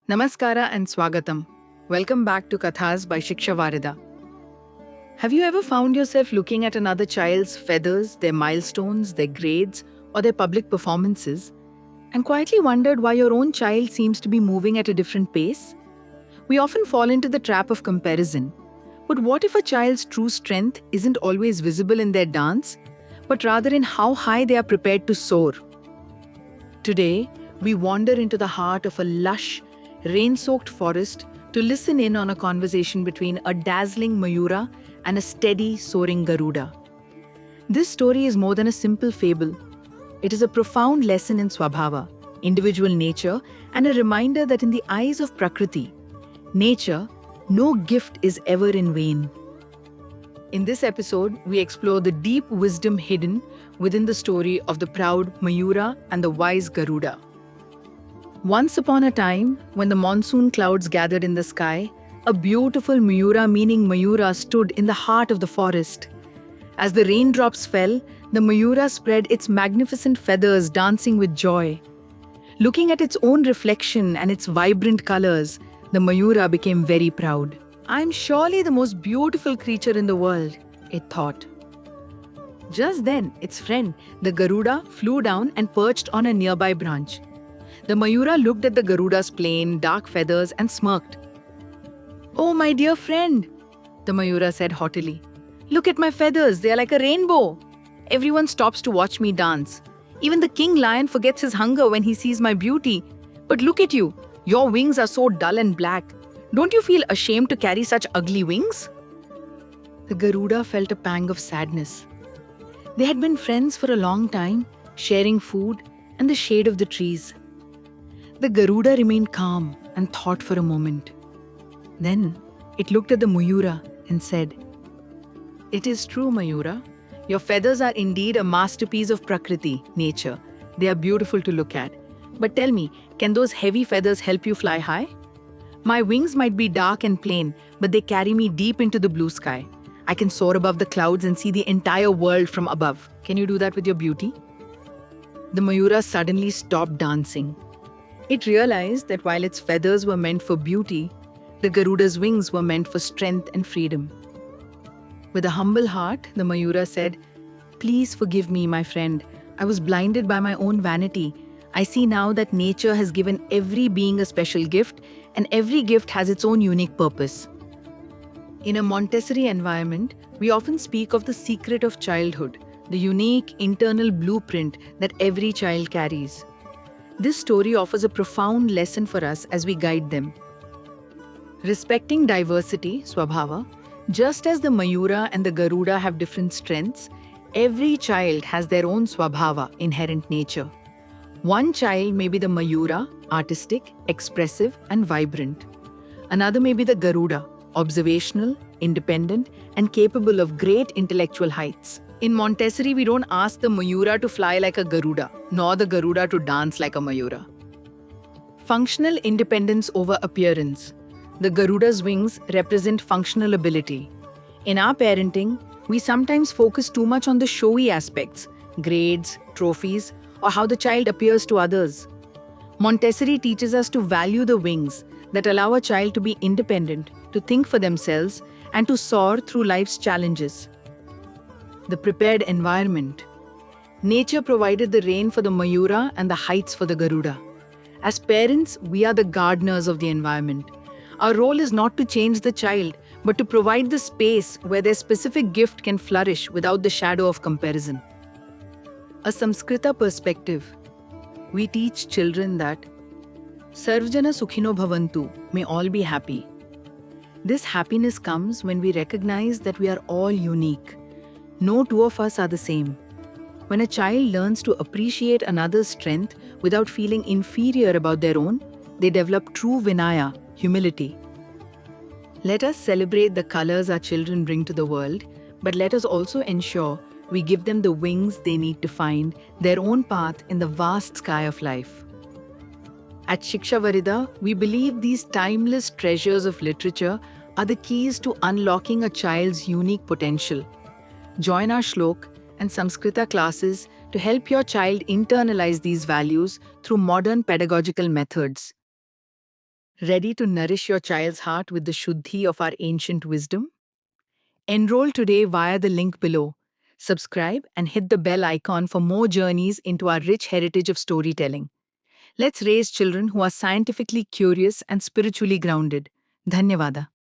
Namaskara and Swagatam. Welcome back to Kathas by Shiksha Varida. Have you ever found yourself looking at another child's feathers, their milestones, their grades, or their public performances, and quietly wondered why your own child seems to be moving at a different pace? We often fall into the trap of comparison. But what if a child's true strength isn't always visible in their dance, but rather in how high they are prepared to soar? Today, we wander into the heart of a lush, rain soaked forest to listen in on a conversation between a dazzling Mayura and a steady, soaring Garuda. This story is more than a simple fable. It is a profound lesson in Swabhava, individual nature, and a reminder that in the eyes of Prakriti, nature, no gift is ever in vain. In this episode, we explore the deep wisdom hidden within the story of the proud Mayura and the wise Garuda. Once upon a time, when the monsoon clouds gathered in the sky, a beautiful Mayura, meaning Mayura, stood in the heart of the forest. As the raindrops fell, the Mayura spread its magnificent feathers, dancing with joy. Looking at its own reflection and its vibrant colors, the Mayura became very proud. "I am surely the most beautiful creature in the world," it thought. Just then, its friend, the Garuda, flew down and perched on a nearby branch. The Mayura looked at the Garuda's plain, dark feathers and smirked. "Oh, my dear friend," the Mayura said haughtily. "Look at my feathers, they are like a rainbow. Everyone stops to watch me dance. Even the king lion forgets his hunger when he sees my beauty. But look at you, your wings are so dull and black. Don't you feel ashamed to carry such ugly wings?" The Garuda felt a pang of sadness. They had been friends for a long time, sharing food and the shade of the trees. The Garuda remained calm and thought for a moment. Then it looked at the Mayura and said, "It is true, Mayura. Your feathers are indeed a masterpiece of Prakriti, nature. They are beautiful to look at. But tell me, can those heavy feathers help you fly high? My wings might be dark and plain, but they carry me deep into the blue sky. I can soar above the clouds and see the entire world from above. Can you do that with your beauty?" The Mayura suddenly stopped dancing. It realized that while its feathers were meant for beauty, the Garuda's wings were meant for strength and freedom. With a humble heart, the Mayura said, "Please forgive me, my friend. I was blinded by my own vanity. I see now that nature has given every being a special gift, and every gift has its own unique purpose." In a Montessori environment, we often speak of the secret of childhood, the unique internal blueprint that every child carries. This story offers a profound lesson for us as we guide them. Respecting diversity, Swabhava, just as the Mayura and the Garuda have different strengths, every child has their own Swabhava, inherent nature. One child may be the Mayura, artistic, expressive, and vibrant. Another may be the Garuda, observational, independent, and capable of great intellectual heights. In Montessori, we don't ask the Mayura to fly like a Garuda, nor the Garuda to dance like a Mayura. Functional independence over appearance. The Garuda's wings represent functional ability. In our parenting, we sometimes focus too much on the showy aspects, grades, trophies, or how the child appears to others. Montessori teaches us to value the wings that allow a child to be independent, to think for themselves, and to soar through life's challenges. The prepared environment. Nature provided the rain for the Mayura and the heights for the Garuda. As parents, we are the gardeners of the environment. Our role is not to change the child, but to provide the space where their specific gift can flourish without the shadow of comparison. A Samskrita perspective. We teach children that Sarvjana Sukhino Bhavantu, may all be happy. This happiness comes when we recognize that we are all unique. No two of us are the same. When a child learns to appreciate another's strength without feeling inferior about their own, they develop true Vinaya, humility. Let us celebrate the colors our children bring to the world, but let us also ensure we give them the wings they need to find their own path in the vast sky of life. At Shiksha Varida, we believe these timeless treasures of literature are the keys to unlocking a child's unique potential. Join our Shlok and Samskrita classes to help your child internalize these values through modern pedagogical methods. Ready to nourish your child's heart with the Shuddhi of our ancient wisdom? Enroll today via the link below. Subscribe and hit the bell icon for more journeys into our rich heritage of storytelling. Let's raise children who are scientifically curious and spiritually grounded. Dhanyavada.